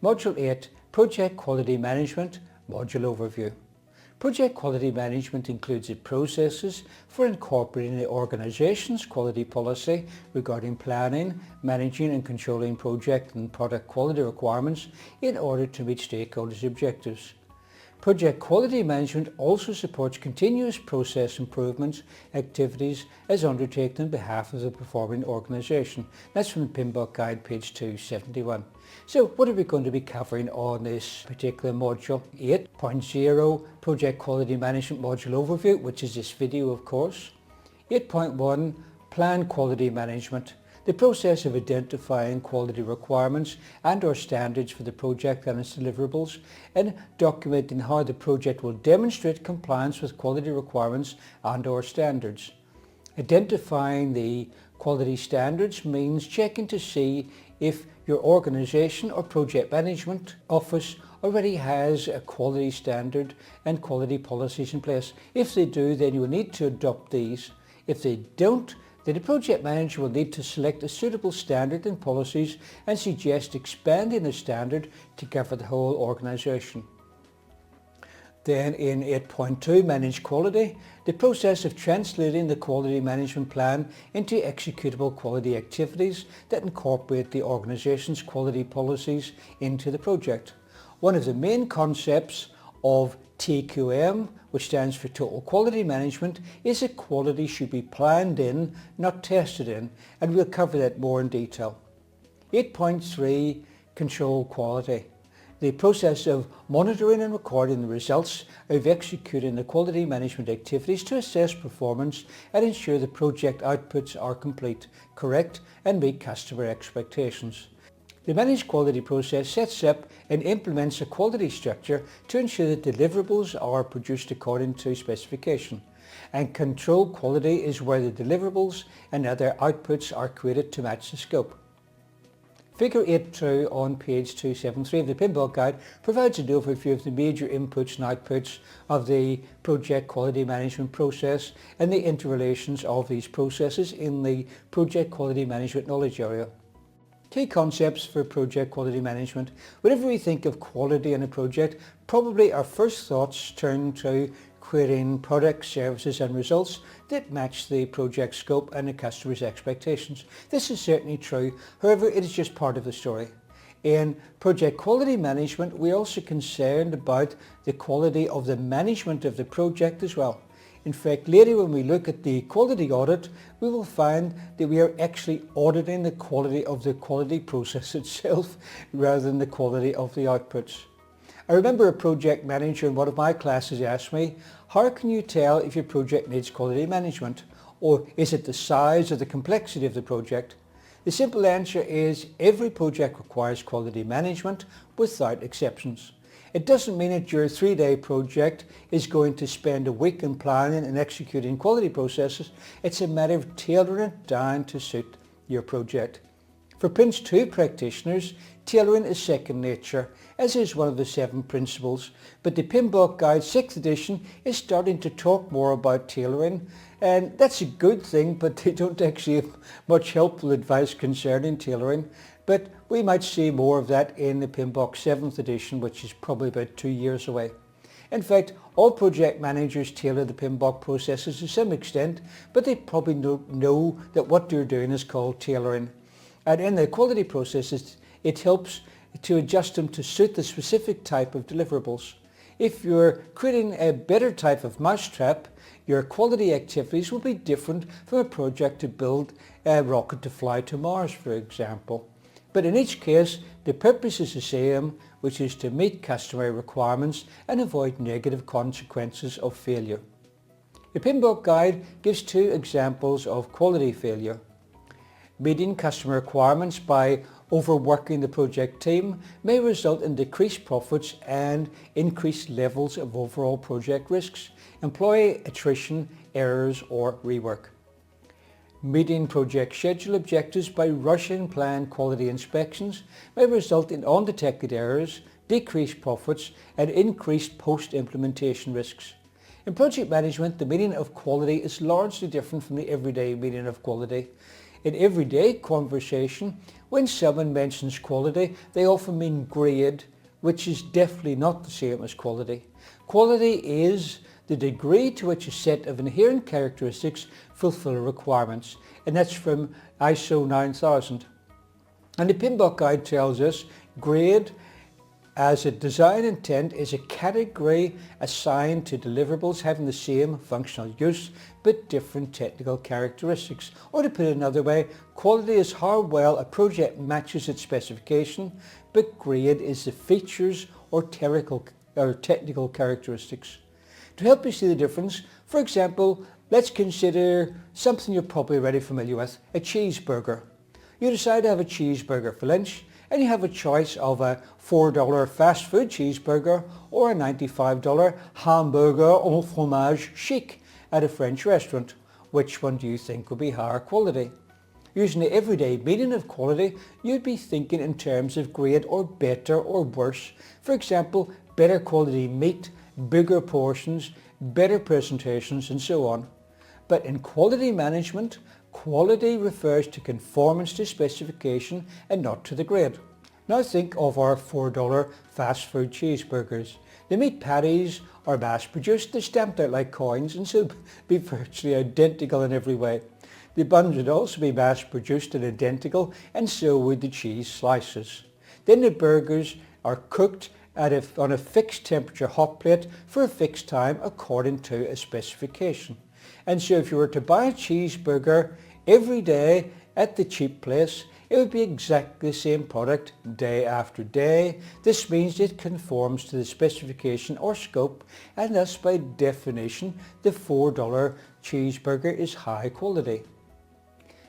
Module 8, Project Quality Management, Module Overview. Project quality management includes the processes for incorporating the organization's quality policy regarding planning, managing and controlling project and product quality requirements in order to meet stakeholders' objectives. Project quality management also supports continuous process improvements activities as undertaken on behalf of the performing organisation. That's from the PMBOK Guide, page 271. So what are we going to be covering on this particular module? 8.0 Project Quality Management Module Overview, which is this video of course. 8.1 Plan Quality Management. The process of identifying quality requirements and or standards for the project and its deliverables, and documenting how the project will demonstrate compliance with quality requirements and or standards. Identifying the quality standards means checking to see if your organisation or project management office already has a quality standard and quality policies in place. If they do, then you will need to adopt these. If they don't, then the project manager will need to select a suitable standard and policies and suggest expanding the standard to cover the whole organisation. Then in 8.2 Manage Quality, the process of translating the quality management plan into executable quality activities that incorporate the organisation's quality policies into the project. One of the main concepts of TQM, which stands for Total Quality Management, is that quality should be planned in, not tested in, and we'll cover that more in detail. 8.3 Control Quality. The process of monitoring and recording the results of executing the quality management activities to assess performance and ensure the project outputs are complete, correct, and meet customer expectations. The managed quality process sets up and implements a quality structure to ensure that deliverables are produced according to specification. And control quality is where the deliverables and other outputs are created to match the scope. Figure 8.2 on page 273 of the PMBOK Guide provides an overview of the major inputs and outputs of the project quality management process and the interrelations of these processes in the project quality management knowledge area. Key concepts for project quality management. Whenever we think of quality in a project, probably our first thoughts turn to creating products, services and results that match the project scope and the customer's expectations. This is certainly true, however it is just part of the story. In project quality management, we're also concerned about the quality of the management of the project as well. In fact, later when we look at the quality audit, we will find that we are actually auditing the quality of the quality process itself rather than the quality of the outputs. I remember a project manager in one of my classes asked me, how can you tell if your project needs quality management? Or is it the size or the complexity of the project? The simple answer is every project requires quality management without exceptions. It doesn't mean that your 3-day project is going to spend a week in planning and executing quality processes. It's a matter of tailoring it down to suit your project. For Prince 2 practitioners, tailoring is second nature, as is one of the 7 principles, but the PMBOK Guide 6th edition is starting to talk more about tailoring, and that's a good thing, but they don't actually have much helpful advice concerning tailoring. But we might see more of that in the PMBOK 7th edition, which is probably about 2 years away. In fact, all project managers tailor the PMBOK processes to some extent, but they probably know that what they're doing is called tailoring. And in the quality processes, it helps to adjust them to suit the specific type of deliverables. If you're creating a better type of mousetrap, your quality activities will be different from a project to build a rocket to fly to Mars, for example. But in each case, the purpose is the same, which is to meet customer requirements and avoid negative consequences of failure. The PMBOK Guide gives 2 examples of quality failure. Meeting customer requirements by overworking the project team may result in decreased profits and increased levels of overall project risks, employee attrition, errors or rework. Meeting project schedule objectives by rushing planned quality inspections may result in undetected errors, decreased profits and increased post-implementation risks. In project management, the meaning of quality is largely different from the everyday meaning of quality. In everyday conversation, When someone mentions quality, they often mean grade, which is definitely not the same as quality. Quality is the degree to which a set of inherent characteristics fulfill requirements, and that's from ISO 9000. And the PMBOK guide tells us grade as a design intent is a category assigned to deliverables having the same functional use but different technical characteristics. Or to put it another way, quality is how well a project matches its specification, but grade is the features or technical characteristics. To help you see the difference, for example, let's consider something you're probably already familiar with, a cheeseburger. You decide to have a cheeseburger for lunch, and you have a choice of a $4 fast food cheeseburger or a $95 hamburger au fromage chic at a French restaurant. Which one do you think will be higher quality? Using the everyday meaning of quality, you'd be thinking in terms of grade or better or worse. For example, better quality meat, bigger portions, better presentations, and so on. But in quality management, quality refers to conformance to specification and not to the grade. Now think of our $4 fast food cheeseburgers. The meat patties are mass produced, they're stamped out like coins and so be virtually identical in every way. The buns would also be mass produced and identical, and so would the cheese slices. Then the burgers are cooked on a fixed temperature hot plate for a fixed time according to a specification. And so if you were to buy a cheeseburger every day at the cheap place, it would be exactly the same product day after day. This means it conforms to the specification or scope, and thus by definition the $4 cheeseburger is high quality.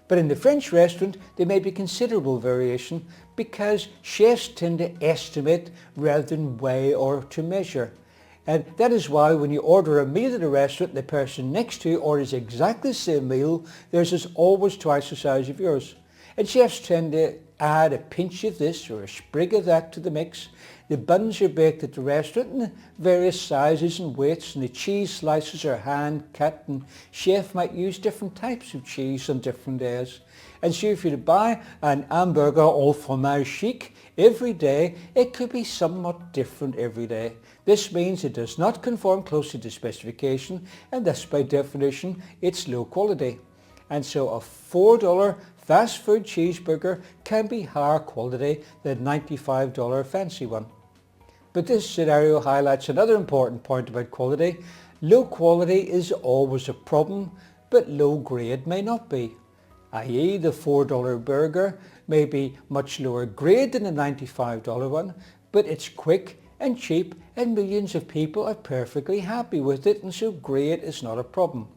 But in the French restaurant there may be considerable variation because chefs tend to estimate rather than weigh or to measure. And that is why when you order a meal at a restaurant, the person next to you orders exactly the same meal. Theirs is always twice the size of yours. And chefs tend to add a pinch of this or a sprig of that to the mix. The buns are baked at the restaurant in various sizes and weights, and the cheese slices are hand cut, and chef might use different types of cheese on different days. And so if you buy an hamburger au fromage chic every day, it could be somewhat different every day. This means it does not conform closely to specification, and thus by definition it's low quality. And so a $4 fast food cheeseburger can be higher quality than a $95 fancy one. But this scenario highlights another important point about quality. Low quality is always a problem, but low grade may not be. I.e. the $4 burger may be much lower grade than the $95 one, but it's quick and cheap and millions of people are perfectly happy with it, and so grade is not a problem.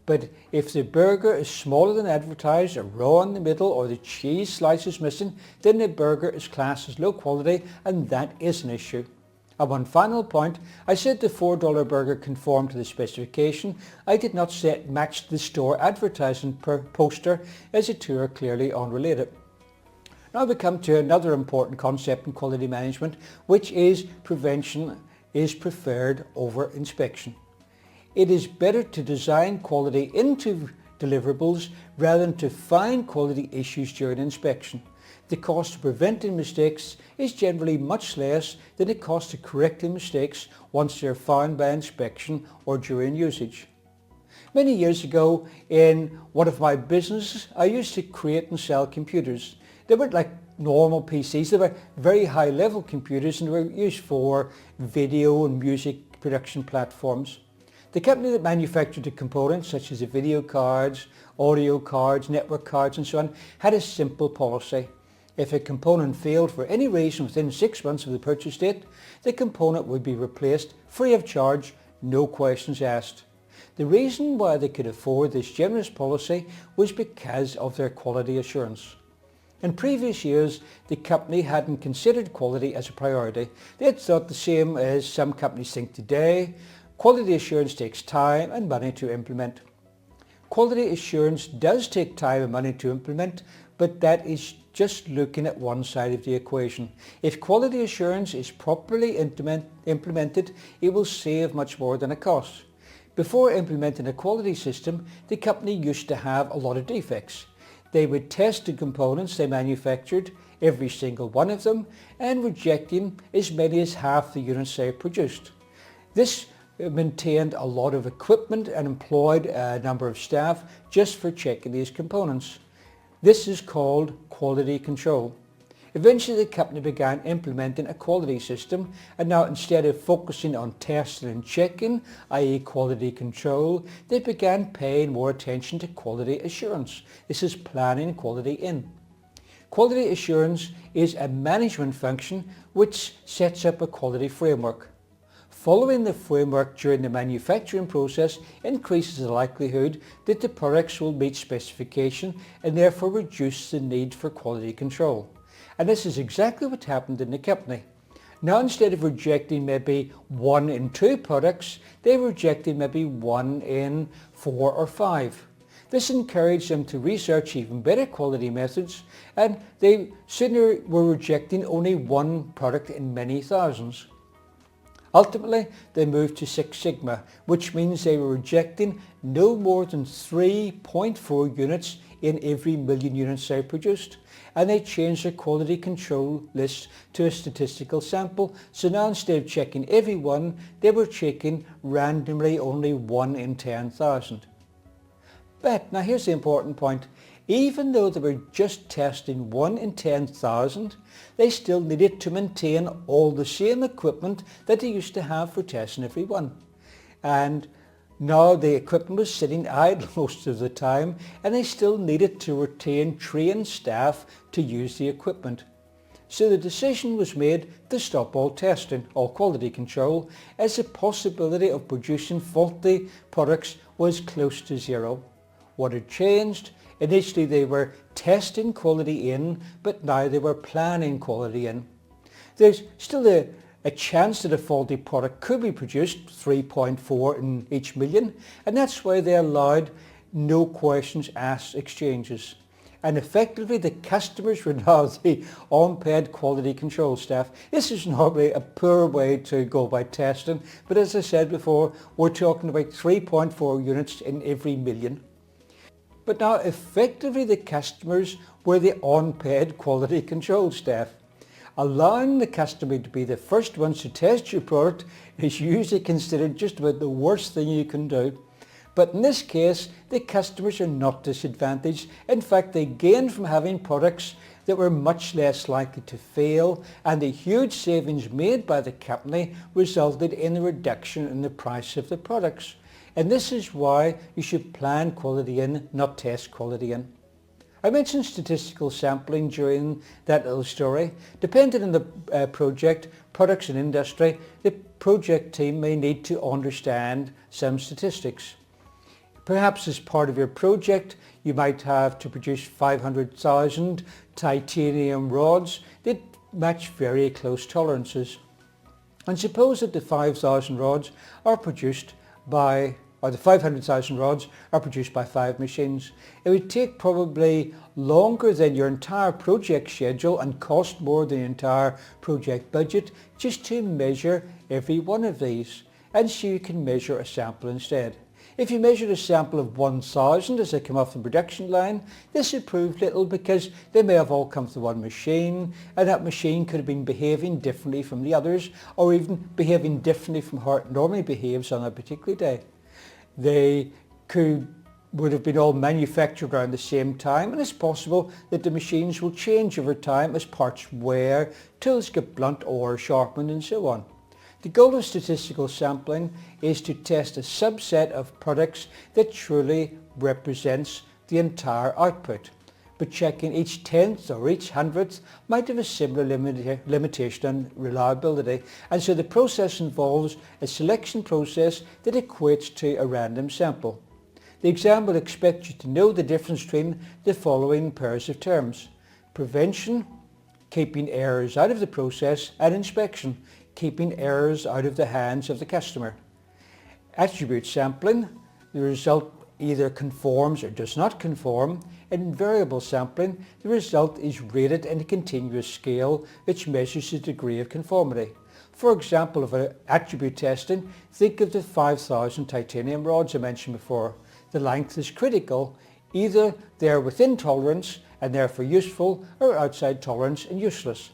But if the burger is smaller than advertised, or raw in the middle, or the cheese slice is missing, then the burger is classed as low quality, and that is an issue. And one final point, I said the $4 burger conformed to the specification. I did not say it matched the store advertising poster, as the two are clearly unrelated. Now we come to another important concept in quality management, which is prevention is preferred over inspection. It is better to design quality into deliverables rather than to find quality issues during inspection. The cost of preventing mistakes is generally much less than the cost of correcting mistakes once they are found by inspection or during usage. Many years ago in one of my businesses, I used to create and sell computers. They weren't like normal PCs, they were very high level computers, and they were used for video and music production platforms. The company that manufactured the components, such as the video cards, audio cards, network cards and so on, had a simple policy. If a component failed for any reason within 6 months of the purchase date, the component would be replaced free of charge, no questions asked. The reason why they could afford this generous policy was because of their quality assurance. In previous years, the company hadn't considered quality as a priority. They had thought the same as some companies think today. Quality assurance takes time and money to implement. Quality assurance does take time and money to implement, but that is just looking at one side of the equation. If quality assurance is properly implemented, it will save much more than it costs. Before implementing a quality system, the company used to have a lot of defects. They would test the components they manufactured, every single one of them, and rejecting as many as half the units they produced. This maintained a lot of equipment and employed a number of staff just for checking these components. This is called quality control. Eventually the company began implementing a quality system, and now instead of focusing on testing and checking, i.e. quality control, they began paying more attention to quality assurance. This is planning quality in. Quality assurance is a management function which sets up a quality framework. Following the framework during the manufacturing process increases the likelihood that the products will meet specification and therefore reduce the need for quality control. And this is exactly what happened in the company. Now instead of rejecting maybe 1 in 2 products, they were rejecting maybe 1 in 4 or 5. This encouraged them to research even better quality methods, and they sooner were rejecting only 1 product in many thousands. Ultimately, they moved to Six Sigma, which means they were rejecting no more than 3.4 units in every million units they produced. And they changed their quality control list to a statistical sample. So now instead of checking every one, they were checking randomly only 1 in 10,000. But now here's the important point. Even though they were just testing 1 in 10,000, they still needed to maintain all the same equipment that they used to have for testing every one. And now the equipment was sitting idle most of the time, and they still needed to retain trained staff to use the equipment. So the decision was made to stop all testing, all quality control, as the possibility of producing faulty products was close to zero. What had changed? Initially they were testing quality in, but now they were planning quality in. There's still a chance that a faulty product could be produced, 3.4 in each million, and that's why they allowed no questions asked exchanges. And effectively the customers were now the unpaid quality control staff. This is normally a poor way to go by testing, but as I said before, we're talking about 3.4 units in every million. But now effectively the customers were the unpaid quality control staff. Allowing the customer to be the first ones to test your product is usually considered just about the worst thing you can do. But in this case, the customers are not disadvantaged. In fact, they gained from having products that were much less likely to fail, and the huge savings made by the company resulted in a reduction in the price of the products. And this is why you should plan quality in, not test quality in. I mentioned statistical sampling during that little story. Depending on the project, products and industry, the project team may need to understand some statistics. Perhaps as part of your project, you might have to produce 500,000 titanium rods that match very close tolerances. And suppose that the 5,000 rods are produced by, or the 500,000 rods are produced by 5 machines. It would take probably longer than your entire project schedule and cost more than the entire project budget just to measure every one of these. And so you can measure a sample instead. If you measured a sample of 1,000 as they come off the production line, this would prove little because they may have all come from one machine, and that machine could have been behaving differently from the others, or even behaving differently from how it normally behaves on a particular day. They would have been all manufactured around the same time, and it's possible that the machines will change over time as parts wear, tools get blunt or sharpened, and so on. The goal of statistical sampling is to test a subset of products that truly represents the entire output, but checking each tenth or each hundredth might have a similar limitation on reliability, and so the process involves a selection process that equates to a random sample. The exam will expect you to know the difference between the following pairs of terms: prevention, keeping errors out of the process, and inspection, keeping errors out of the hands of the customer. Attribute sampling, the result either conforms or does not conform. In variable sampling, the result is rated in a continuous scale which measures the degree of conformity. For example, of attribute testing, think of the 5,000 titanium rods I mentioned before. The length is critical. Either they are within tolerance and therefore useful, or outside tolerance and useless.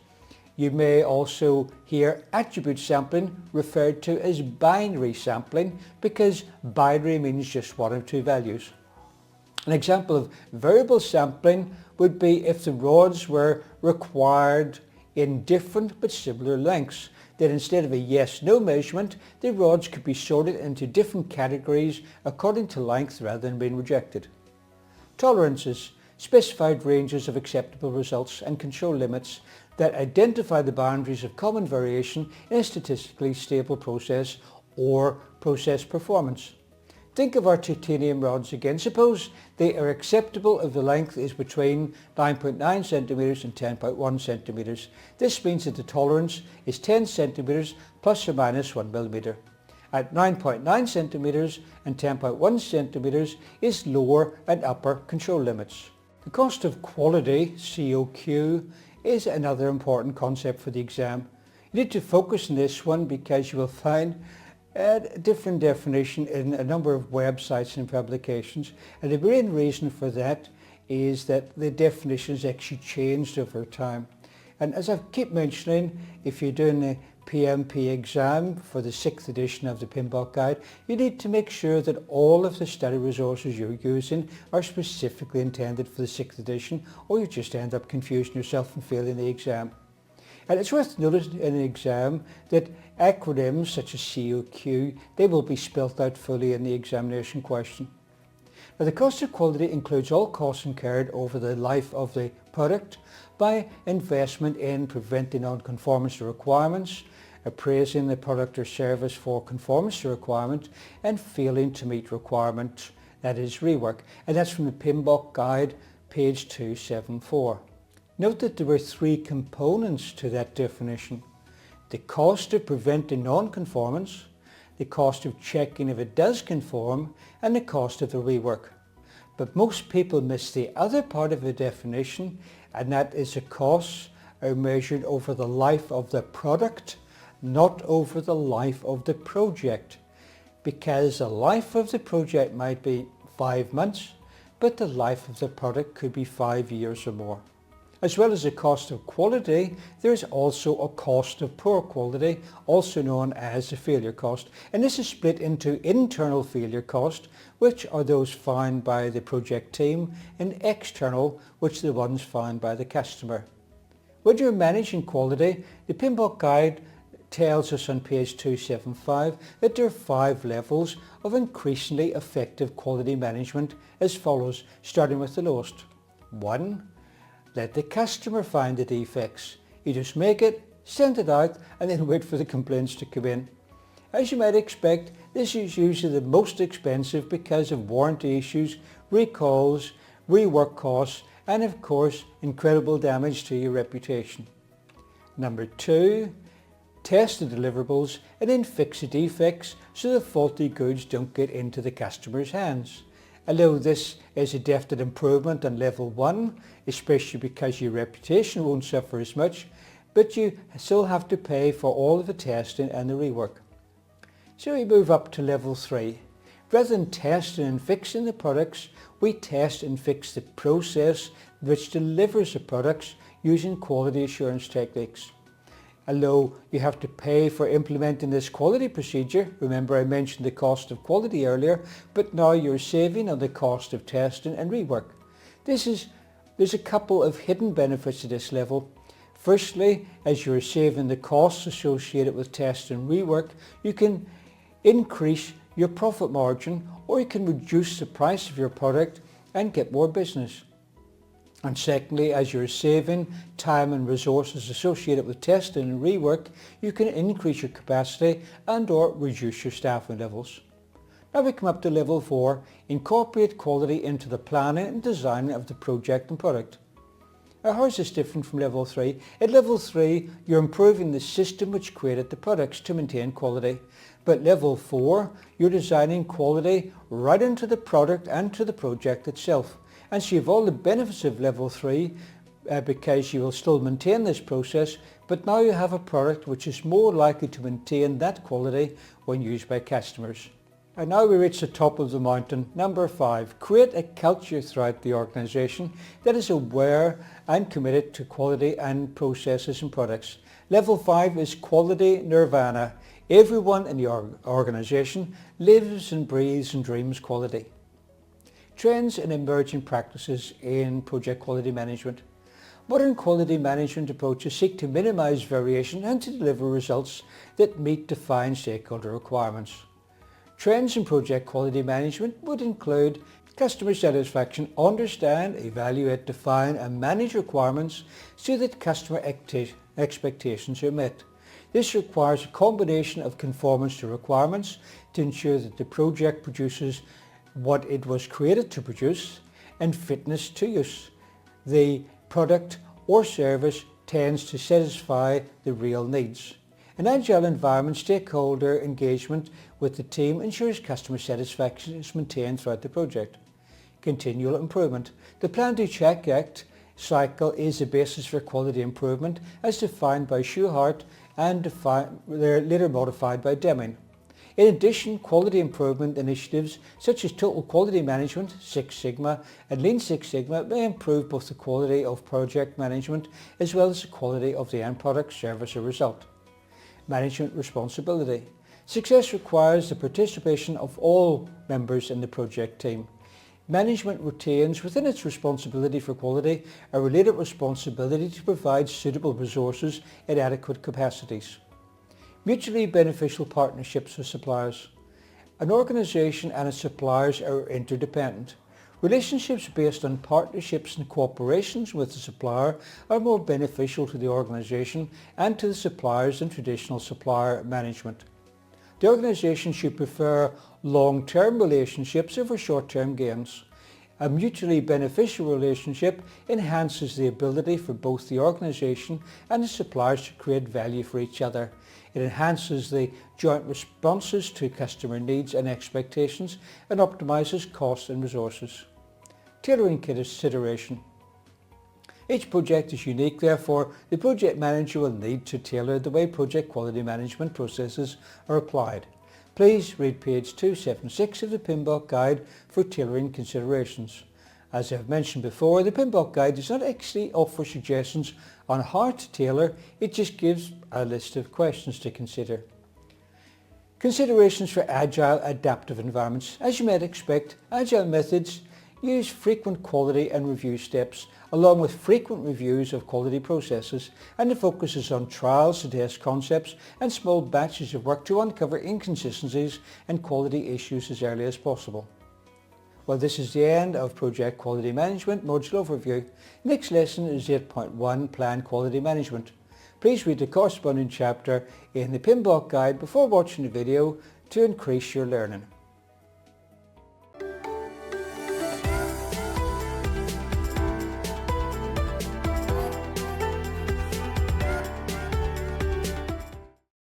You may also hear attribute sampling referred to as binary sampling because binary means just one of two values. An example of variable sampling would be if the rods were required in different but similar lengths. Then instead of a yes-no measurement, the rods could be sorted into different categories according to length rather than being rejected. Tolerances, specified ranges of acceptable results and control limits that identify the boundaries of common variation in a statistically stable process or process performance. Think of our titanium rods again. Suppose they are acceptable if the length is between 9.9 centimeters and 10.1 centimeters. This means that the tolerance is 10 centimeters plus or minus 1 millimeter. At 9.9 centimeters and 10.1 centimeters is lower and upper control limits. The cost of quality, COQ, is another important concept for the exam. You need to focus on this one because you will find a different definition in a number of websites and publications, and the main reason for that is that the definition has actually changed over time. And as I keep mentioning, if you're doing a PMP exam for the 6th edition of the PMBOK Guide, you need to make sure that all of the study resources you're using are specifically intended for the 6th edition, or you just end up confusing yourself and failing the exam. And it's worth noting in an exam that acronyms such as COQ, they will be spelt out fully in the examination question. Now, the cost of quality includes all costs incurred over the life of the product by investment in preventing non-conformance to requirements, appraising the product or service for conformance to requirement, and failing to meet requirement, that is rework. And that's from the PMBOK Guide, page 274. Note that there were three components to that definition: the cost of preventing non-conformance, the cost of checking if it does conform, and the cost of the rework. But most people miss the other part of the definition, and that is the costs are measured over the life of the product, not over the life of the project. Because the life of the project might be 5 months, but the life of the product could be 5 years or more. As well as the cost of quality, there is also a cost of poor quality, also known as the failure cost. And this is split into internal failure cost, which are those found by the project team, and external, which are the ones found by the customer. When you're managing quality, the PMBOK Guide tells us on page 275 that there are 5 levels of increasingly effective quality management as follows, starting with the lowest. 1. Let the customer find the defects. You just make it, send it out, and then wait for the complaints to come in. As you might expect, this is usually the most expensive because of warranty issues, recalls, rework costs, and of course, incredible damage to your reputation. Number 2, test the deliverables and then fix the defects so the faulty goods don't get into the customer's hands. Although this is a definite improvement on level 1, especially because your reputation won't suffer as much, but you still have to pay for all of the testing and the rework. So we move up to level 3. Rather than testing and fixing the products, we test and fix the process which delivers the products using quality assurance techniques. Although you have to pay for implementing this quality procedure, remember I mentioned the cost of quality earlier, but now you're saving on the cost of testing and rework. There's a couple of hidden benefits to this level. Firstly, as you're saving the costs associated with test and rework, you can increase your profit margin, or you can reduce the price of your product and get more business. And secondly, as you're saving time and resources associated with testing and rework, you can increase your capacity and or reduce your staffing levels. Now we come up to level 4, incorporate quality into the planning and design of the project and product. Now how is this different from level 3? At level 3, you're improving the system which created the products to maintain quality. But level 4, you're designing quality right into the product and to the project itself. And so you have all the benefits of level 3 because you will still maintain this process, but now you have a product which is more likely to maintain that quality when used by customers. And now we reach the top of the mountain. Number 5, create a culture throughout the organisation that is aware and committed to quality and processes and products. Level 5 is quality nirvana. Everyone in the organisation lives and breathes and dreams quality. Trends and emerging practices in project quality management. Modern quality management approaches seek to minimise variation and to deliver results that meet defined stakeholder requirements. Trends in project quality management would include customer satisfaction, understand, evaluate, define and manage requirements so that customer expectations are met. This requires a combination of conformance to requirements to ensure that the project produces what it was created to produce, and fitness to use. The product or service tends to satisfy the real needs. In an agile environment, stakeholder engagement with the team ensures customer satisfaction is maintained throughout the project. Continual improvement. The Plan Do Check Act cycle is the basis for quality improvement as defined by Shewhart and they're later modified by Deming. In addition, quality improvement initiatives such as Total Quality Management, Six Sigma and Lean Six Sigma may improve both the quality of project management as well as the quality of the end product, service or result. Management responsibility. Success requires the participation of all members in the project team. Management retains within its responsibility for quality a related responsibility to provide suitable resources at adequate capacities. Mutually beneficial partnerships with suppliers. An organisation and its suppliers are interdependent. Relationships based on partnerships and cooperations with the supplier are more beneficial to the organisation and to the suppliers than traditional supplier management. The organisation should prefer long-term relationships over short-term gains. A mutually beneficial relationship enhances the ability for both the organisation and the suppliers to create value for each other. It enhances the joint responses to customer needs and expectations and optimises costs and resources. Tailoring consideration. Each project is unique, therefore the project manager will need to tailor the way project quality management processes are applied. Please read page 276 of the PMBOK guide for tailoring considerations. As I have mentioned before, the PMBOK guide does not actually offer suggestions on how to tailor, it just gives a list of questions to consider. Considerations for agile adaptive environments. As you might expect, agile methods use frequent quality and review steps along with frequent reviews of quality processes, and the focus is on trials to test concepts and small batches of work to uncover inconsistencies and quality issues as early as possible. Well, this is the end of Project Quality Management Module Overview. Next lesson is 8.1 Plan Quality Management. Please read the corresponding chapter in the PMBOK guide before watching the video to increase your learning.